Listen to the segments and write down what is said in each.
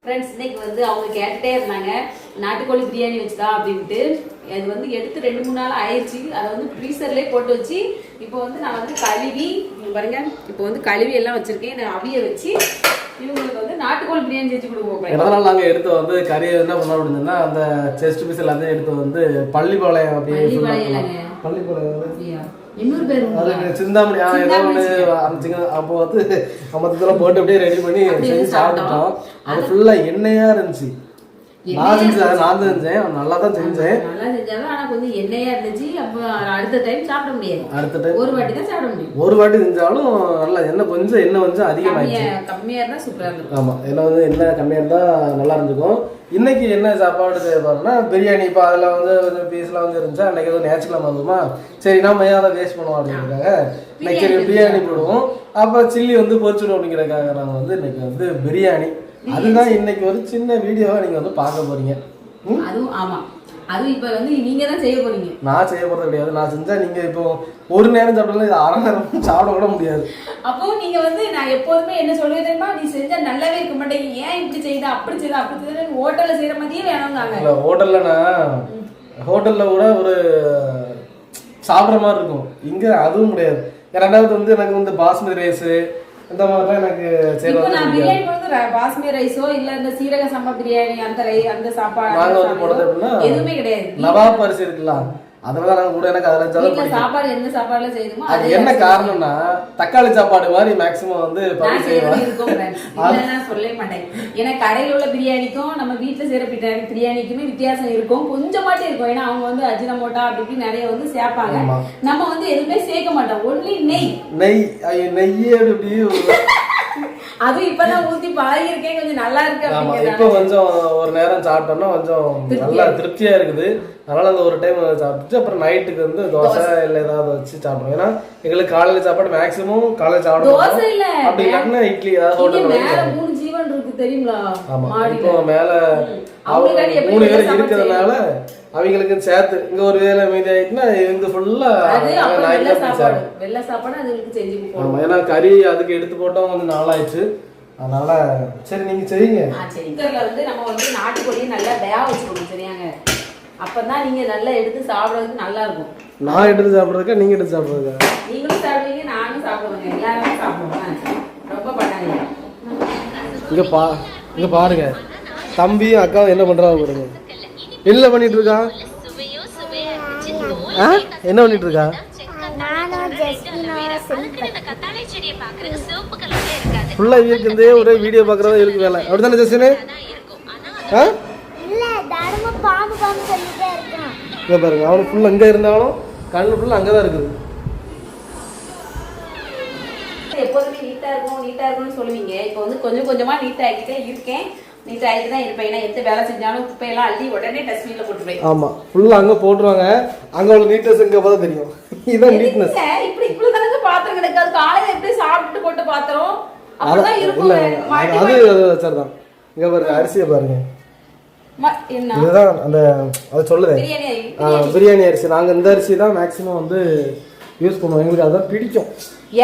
Friends இன்னைக்கு வந்து அவங்க கேட்டுட்டே இருந்தாங்க நாட்டுக்கோழி பிரியாணி வச்சுதா அப்படின்ட்டு. அது வந்து எடுத்து 2-3 நாள் ஆயிடுச்சு. அதை வந்து ஃப்ரீசர்லேயே போட்டு வச்சு இப்போ வந்து நான் வந்து கழுவி பாருங்க, இப்போ வந்து கழுவி எல்லாம் வச்சிருக்கேன். நான் அவிய வச்சு இவங்களுக்கு வந்து நாட்டுக்கோழி பிரியாணி செஞ்சு கொடுப்போம். எதனால நாங்கள் எடுத்து வந்து கறி என்ன பண்ண முடியுதுன்னா அந்த செஸ்ட் பீஸ் எல்லாத்தையும் எடுத்து வந்து பள்ளிப்பாளையம் அப்படியே பள்ளிப்பாளையம் இன்னொரு பேர் சிந்தாமணி ஏதோ ஒன்று அரைச்சிங்க. அப்போ வந்து மொத்தத்தில் போட்டு அப்படியே ரெடி பண்ணி செஞ்சு சாப்பிட்டோம். அது ஃபுல்லாக எண்ணெயா இருந்துச்சு. நான் செஞ்சேன் நல்லா தான் செஞ்சேன். நல்லா செஞ்சாலும் ஆனா கொஞ்சம் எண்ணெயா இருந்துச்சு. அப்போ அடுத்த டைம் சாப்பிட முடியாது. அடுத்த டைம் ஒரு வாட்டி தான் சாப்பிட முடியும். ஒரு வாட்டி செஞ்சாலும் நல்லா எண்ணெய் கொஞ்சம் அதிகமாகிடுச்சு. கம்மியா இருந்தா சூப்பரா இருக்கும். ஆமா, ஏன்னா வந்து எண்ணெய் கம்மியா இருந்தா நல்லா இருந்துக்கும். இன்னைக்கு என்ன சாப்பாடு செய்யப்பாருன்னா பிரியாணி. இப்போ அதில் வந்து கொஞ்சம் பீஸ்லாம் வந்து இருந்துச்சா அன்னைக்கு எதுவும் நேச்சுரலாக வந்துமா, சரி நம்ம ஏன் அதை வேஸ்ட் பண்ணுவோம் அப்படிங்கிறதுக்காக இன்னைக்கு பிரியாணி போடுவோம். அப்போ சில்லி வந்து பொரிச்சுடும் அப்படிங்கிறதுக்காக நாங்கள் வந்து இன்னைக்கு வந்து பிரியாணி. அதுதான் இன்னைக்கு ஒரு சின்ன வீடியோவா நீங்க வந்து பார்க்க போறீங்க. அதுவும் ஆமா, அதுவும் இப்ப வந்து நீங்க தான் செய்ய போறீங்க. நான் செய்ய போறது கிடையாது. நான் செஞ்சா நீங்க இப்போ ஒரு நேரம் சாப்பிட்டாலும் இது அரை நேரம் சாப்பிட கூட முடியாது. அப்போ நீங்க வந்து நான் எப்போதுமே என்ன சொல்லுவேன் தெரியுமா, நீ செஞ்சா நல்லாவே இருக்க மாட்டேங்க, ஏன் இப்படி செய்த அப்படி செய்த ஹோட்டல்ல செய்யற மாதிரியே வேணும்னாங்க. இல்ல ஹோட்டல்ல கூட ஒரு சாப்பிட்ற மாதிரி இருக்கும். இங்க அதுவும் முடியாது. ரெண்டாவது வந்து எனக்கு வந்து பாஸ்மதி ரைஸ் இந்த மாதிரிலாம் எனக்கு செய்யறது. நான் பிரியாணி வந்து பாஸ்மதி ரைஸோ இல்ல இந்த சீரக சம்பா பிரியாணி அந்த சாப்பாடு நாங்க வந்து போடுறது அப்படின்னா எதுவுமே கிடையாது. நவாப் அரிசி இருக்குல்ல, அதெல்லாம் நாங்க கூட எனக்கு அதுல சாப்பாடு எந்த சாப்பாடுல செய்யுமோ அது என்ன காரணம்னா தக்காளி சாப்பாடு மாதிரி மேக்ஸிமம் வந்து சொல்ல மாட்டேன். ஏன்னா கடையில் உள்ள பிரியாணிக்கும் நம்ம வீட்டுல செய்யற பிரியாணிக்குமே வித்தியாசம் இருக்கும், கொஞ்சமாட்டே இருக்கும். ஏன்னா அவங்க வந்து அஜினமோட்டா அப்படி நிறைய வந்து சேர்ப்பாங்க. நம்ம வந்து எதுவுமே சேர்க்க மாட்டோம். ஒன்லி நெய் அது இப்பதான் ஊத்தி பழகிருக்கேன், கொஞ்சம் நல்லா இருக்கு. இப்போ கொஞ்சம் ஒரு நேரம் சாப்பிட்டோம்னா கொஞ்சம் நல்லா திருப்தியா இருக்குது. அதனால அந்த ஒரு டைம் சாப்பிட்டு அப்புறம் நைட்டுக்கு வந்து தோசை இல்லை ஏதாவது வச்சு சாப்பிடுவோம். ஏன்னா எங்களுக்கு காலையில சாப்பாடு மேக்சிமம் காலையில சாப்பிடுவோம். அப்படி இல்லைன்னா இட்லி ஏதாவது மூணு ஜீவன் இருக்கு தெரியுங்களா. ஆமா, இப்போ மேல 3 பேர் இருக்கிறதுனால அவங்களுக்கு சேர்த்து இங்க ஒரு வேலை மீதி ஆயிட்டுன்னா இங்க ஃபுல்லா வெள்ளை சாப்பாடு அதுங்களுக்கு செஞ்சு கொடுப்போம். ஆமா, ஏன்னா கறி அதுக்கு எடுத்து போட்டோம் கொஞ்சம் நாளாயிடுச்சு. அதனால சரி நீங்க செய்யுங்க. குக்கர்ல வந்து நம்ம வந்து நாட்டுக்கோழியை நல்லா வேக வச்சுக்கணும், சரியாங்க? அப்பதான் நீங்க நல்லா எடுத்து சாப்பிடுறதுக்கு நல்லா இருக்கும். நான் எடுத்து சாப்பிடுறதுக்கா நீங்க எடுத்து சாப்பிடுறதுக்கா? நீங்களும் சாப்பிடுவீங்க, நானும் சாப்பிடுவேங்க, எல்லாருமே சாப்பிடுவேன். ரொம்ப பண்ணாதீங்க. இங்க பாருங்க, தம்பியும் அக்காவும் என்ன பண்றாங்க பாருங்க. என்ன பண்ணிட்டு இருக்கா? என்ன பண்ணிட்டு இருக்கா? ஃபுல்லா இவருக்கு ஒரே வீடியோ பாக்குறதா இருக்கு வேலை. அப்படித்தானே ஜெஸ்டின்? இங்க பாருங்க, அவனுக்கு ஃபுல்லா அங்க இருந்தாலும் கண்ணு ஃபுல்லா அங்கதான் இருக்குது. எப்போதுமே நீட்டா இருக்கும்னு சொல்லுவீங்க. இப்போ வந்து கொஞ்சம் கொஞ்சமா நீட்டா ஆகிட்டே இருக்கேன். நீட்டா ஆகிட்டு தான் இருப்பேன். ஏன்னா எந்த வேலை செஞ்சாலும் குப்பையெல்லாம் அள்ளி உடனே டஸ்ட்பின்ல போட்டுருவேன். ஆமா, ஃபுல்லா அங்க போட்டுருவாங்க. அங்க உள்ள நீட்னஸ் எங்க பார்த்தா தெரியும். இதான் நீட்னஸ். இப்படி இவ்வளவு தானங்க பாத்திரம் கிடக்காது. காலையில எப்படி சாப்பிட்டு போட்டு பாத்திரம் அப்படிதான் இருக்கும். அது சரிதான். இங்க பாருங்க, அரிசியை பாருங்க. இதுதான் அந்த அதை சொல்லுது பிரியாணி அரிசி. நாங்க இந்த அரிசி தான் மேக்சிமம் வந்து யூஸ் பண்ணுவோம். எங்களுக்கு அதுதான் பிடிக்கும்.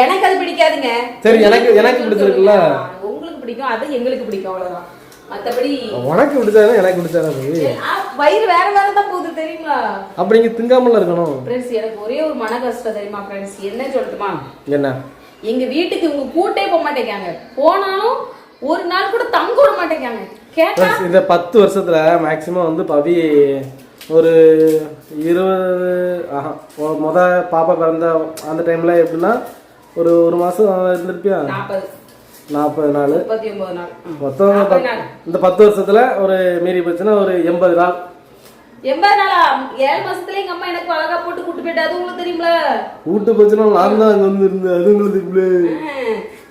எனக்கு அது பிடிக்காதுங்க. சரி, எனக்கு பிடிச்சிருக்குல்ல, உங்களுக்கு பிடிக்கும், அது எங்களுக்கு பிடிக்கும், அவ்வளவுதான். மத்தபடி உனக்கு பிடிச்சாதான் எனக்கு பிடிச்சாதான். வயிறு வேற தான் போகுது தெரியுமா? அப்படிங்க திங்காமல இருக்கணும். ஃப்ரெண்ட்ஸ், எனக்கு ஒரே ஒரு மன கஷ்டம் தெரியுமா ஃப்ரெண்ட்ஸ்? என்ன சொல்லட்டுமா? என்ன? எங்க வீட்டுக்கு இவங்க கூட்டே போக மாட்டேங்காங்க. போனாலும் ஒரு நாள் கூட தங்க விட மாட்டேங்காங்க. கேட்டா இந்த 10 வருஷத்துல மேக்சிமம் வந்து பவி ஒரு 20 முத பாப்பா பிறந்த அந்த டைம்ல எப்படின்னா ஒரு மாசம் இருந்திருப்பியா? 40 நாள் 39 நாள் மொத்தம். இந்த 10 வருஷத்துல ஒரு மீறி போச்சுன்னா ஒரு 80 நாள். 80 நாளா? 7 மாசத்துல எங்க அம்மா எனக்கு அழகா போட்டு கூட்டு போயிட்டு, அது உங்களுக்கு தெரியுங்களா? கூட்டு போச்சுன்னா நான் தான் அங்க வந்து இருந்தேன். அது உங்களுக்கு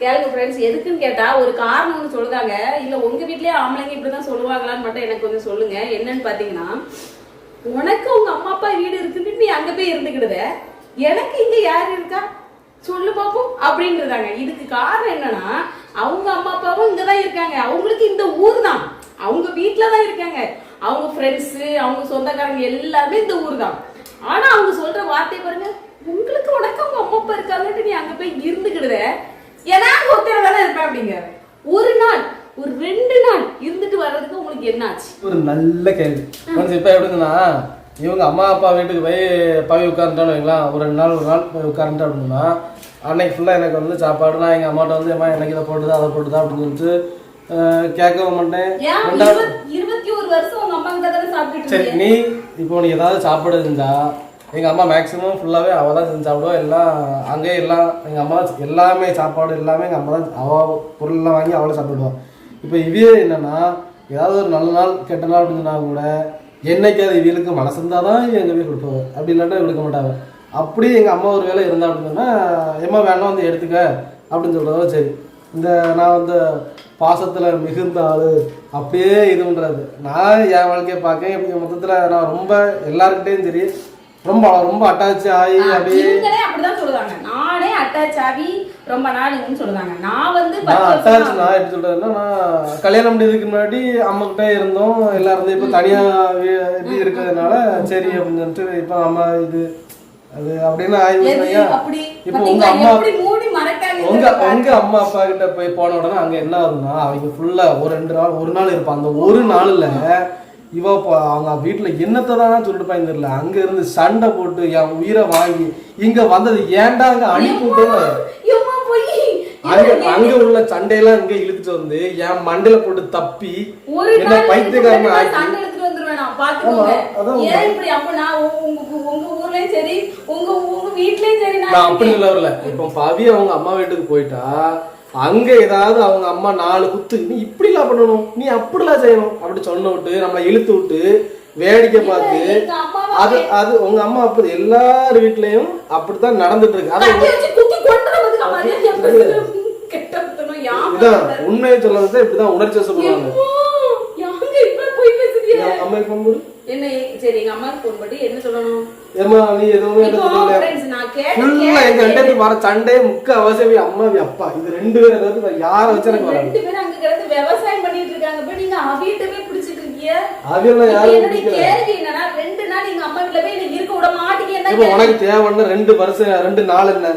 கேளுங்க ஃப்ரெண்ட்ஸ், எதுக்குன்னு கேட்டா ஒரு காரணம் ஒன்று சொல்லுதாங்க. இல்ல உங்க வீட்லயே ஆம்பளைங்க இப்படிதான் சொல்லுவாங்களான்னு மட்டும் எனக்கு கொஞ்சம் சொல்லுங்க. என்னன்னு பாத்தீங்கன்னா, உனக்கு உங்க அம்மா அப்பா வீடு இருக்குன்னு நீ அங்க போய் இருந்துக்கிடுத, எனக்கு இங்க யாரு இருக்கா சொல்லு பாப்போம் அப்படின்றதாங்க. இதுக்கு காரணம் என்னன்னா, அவங்க அம்மா அப்பாவும் இங்கதான் இருக்காங்க. அவங்களுக்கு இந்த ஊர் தான், அவங்க வீட்டுலதான் இருக்காங்க. அவங்க ஃப்ரெண்ட்ஸ், அவங்க சொந்தக்காரங்க எல்லாமே இந்த ஊர் தான். ஆனா அவங்க சொல்ற வார்த்தை பாருங்க, உங்களுக்கு உனக்கு அவங்க அம்மா அப்பா இருக்காங்கன்ட்டு நீ அங்க போய் இருந்துக்கிடுத, ஏன்னா ஒருத்தர தானே இருப்பேன் அப்படிங்க. ஒரு நாள் ஒரு 2 நாள் இருந்துட்டு கோவத்துக்கு என்ன ஆச்சு? ஒரு நல்ல கேள்வி. இப்ப எப்படின்னா இவங்க அம்மா அப்பா வீட்டுக்கு போய் உட்காந்துட்டான்னு வைங்களா, ஒரு நாள் போய் உட்காந்துட்டா அப்படின்னா அன்னைக்கு ஃபுல்லா எனக்கு வந்து சாப்பாடு நான் எங்க அம்மாட்ட வந்து அம்மா எனக்கு இதை போட்டுதா அதை போட்டுதா அப்படின்னு சொல்லிட்டு கேட்கவும் மாட்டேன். 21 வருஷம் உங்க அம்மா கிட்ட தானே சாப்பிட்டுட்டு சரி, நீ இப்போ நீ ஏதாவது சாப்பாடு செஞ்சா எங்க அம்மா மேக்சிமம் ஃபுல்லாவே அவ தான் செஞ்சு சாப்பிடுவா. எல்லாம் அங்கேயே எல்லாம் எங்க அம்மா எல்லாமே சாப்பாடு எல்லாமே எங்க அம்மா தான் அவ பொருள் எல்லாம் வாங்கி அவளை சாப்பிடுவா. இப்போ இவையே என்னன்னா ஏதாவது ஒரு நல்ல நாள் கெட்ட நாள் அப்படின்னா கூட என்னைக்காவது இவளுக்கு மனசு இருந்தால் தான் எங்கள் வீடு கொடுப்பாங்க, அப்படி இல்லாட்டா கொடுக்க மாட்டாங்க. அப்படி எங்கள் அம்மா ஒரு வேலை இருந்தா அப்படின்னா எம்மா வேணா வந்து எடுத்துக்க அப்படின்னு சொல்கிறதோ சரி. இந்த நான் வந்து பாசத்தில் மிகுந்த ஆள் அப்படியே இது பண்ணுறது நான் என் வாழ்க்கையை பார்க்கேன். இப்படி மொத்தத்தில் நான் ரொம்ப எல்லாருக்கிட்டையும் சரி ரொம்ப ரொம்ப அட்டாச் ஆகி அப்படியே அப்படிதான் சொல்லுவாங்க. நானே அட்டாச் ஆகி ரொம்ப நாளுன்னு சொல்லுவாங்க. நான் எப்படி சொல்றதுன்னா நான் கல்யாணம் முடியதுக்கு முன்னாடி அம்மா கிட்டே இருந்தோம் எல்லாரும். இப்ப தனியா எப்படி இருக்கிறதுனால சரி அப்படின்னு சொல்லிட்டு இப்ப அம்மா இது அது அப்படின்னு ஆயிடுச்சு. இப்ப உங்க அம்மா அப்பா கிட்ட போய் போன உடனே அங்க என்ன ஆகுதுன்னா அவங்க ஃபுல்லா ஒரு நாள் இருப்பான். அந்த ஒரு நாள்ல இவ அவங்க வீட்டுல என்னத்தை தான் சொல்லிட்டு பாய்ந்துடல அங்க இருந்து சண்டை போட்டு என் உயிரை வாங்கி இங்க வந்தது ஏன்டா அங்க அனுப்பிவிட்டு அங்க உள்ள சண்டையெல்லாம் இங்க இழுத்துட்டு வந்து என் மண்டையில போட்டு தப்பி என்ன பைத்தியக்காரன் அப்படி இல்ல வரல. இப்ப பவி அவங்க அம்மா வீட்டுக்கு போயிட்டா அங்க ஏதாவது அவங்க அம்மா 4 குத்து நீ இப்படி எல்லாம் பண்ணணும் நீ அப்படிலாம் செய்யணும் அப்படி சொன்ன விட்டு நம்மளை இழுத்து விட்டு வேடிக்கை பார்த்து அது அது உங்க அம்மா அப்படி எல்லார் வீட்லயும் அப்படித்தான் நடந்துட்டு இருக்கு. இதான் உண்மையை சொல்றது. இப்படிதான் உணர்ச்சி வசப்படுவாங்க. அம்மாக்கு போன் போடு என்ன. சரி, எங்க அம்மாக்கு போன் பண்ணி என்ன சொல்லணும்? ஏமா நீ எதுவுமே வர சண்டையே முக்க அவசியம் அம்மாவி அப்பா இது 2 பேரும் ஏதாவது யார வச்சு எனக்கு வர 2 பேரும் அங்க கிடந்து விவசாயம் பண்ணிட்டு இருக்காங்க. போய் நீங்க அவியட்டவே பிடிச்சிட்டு இருக்கீங்க. அவியெல்லாம் யாரும் என்னோட கேள்வி என்னன்னா 2 நாள் எங்க அம்மா வீட்ல போய் எனக்கு இருக்க விட மாட்டீங்கன்னா இப்போ உனக்கு தேவைன்னா 2 வருஷம் 2 நாள் என்ன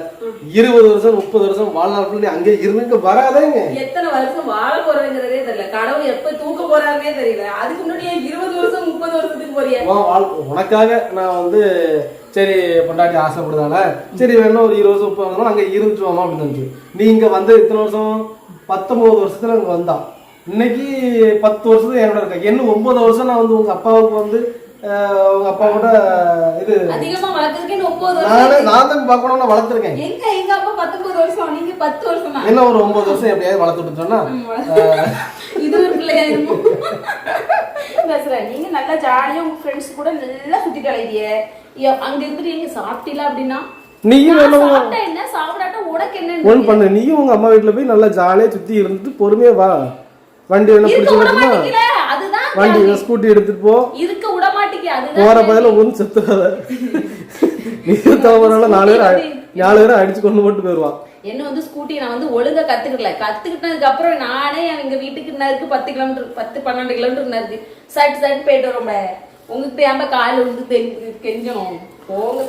20 வருஷம் 30 வருஷம் வாழ்நாள் அங்கே இருந்துங்க வராதேங்க. எத்தனை வருஷம் வாழ போறதுங்கிறதே தெரியல. கடவுள் எப்ப தூக்க போறாருன்னே தெரியல. அதுக்கு முன்னாடி 20 வருஷம் 30 வருஷத்துக்கு போறியா? உனக்காக நான் வந்து சரி பொண்டாட்டி ஆசைப்படுதால சரி வேணா ஒரு 20 வருஷம் 30 வருஷம் அங்க இருந்துச்சுவோமா அப்படின்னு. நீ இங்க வந்து இத்தனை வருஷம் 19 வருஷத்துல அங்க வந்தா இன்னைக்கு 10 வருஷத்துல என்னோட இருக்க இன்னும் 9 வருஷம் நான் வந்து உங்க அப்பாவுக்கு வந்து உங்க அப்பாவோட இது அதிகமா வளர்த்ததுக்கு 9 வருஷம் நான் தான் பார்க்கணும்னு வளர்த்துருக்கேன். எங்க அப்பா 19 வருஷம் நீங்க 10 வருஷமா என்ன ஒரு 9 வருஷம் எப்படியாவது வளர்த்துட்டு சொன்னா இது ஒரு பிள்ளையா இருக்கும். நீங்க நல்லா ஜாலியா உங்க ஃப்ரெண்ட்ஸ் கூட நல்லா சுத்திட்டு அலைதிய அங்க இருந்துட்டு நீங்க சாப்பிட்டீங்களா அப்படின்னா நீயும் என்ன சாப்பிடாட்டா உனக்கு என்ன பண்ணு. நீயும் உங்க அம்மா வீட்டுல போய் நல்லா ஜாலியா சுத்தி இருந்துட்டு பொறுமையா வா. வண்டி வேணா பிடிச்சு வண்டி ஸ்கூட்டி எடுத்துட்டு போ. இருக்க விட மாட்டீங்க. போற பதில ஒன்னு செத்துறாத. நீ தவறால 4 பேர் அடிச்சு கொண்டு போட்டு போயிருவான். என்ன வந்து ஸ்கூட்டி நான் வந்து ஒழுங்கா கத்துக்கிட்டதுக்கு அப்புறம் நானே எங்க வீட்டுக்கு இருக்கு 10 கிலோமீட்டர் 10-12 கிலோமீட்டர் இருக்கு சட்டு போயிட்டு வரோம். உங்ககிட்ட ஏன் கால வந்து கெஞ்சணும் போங்க.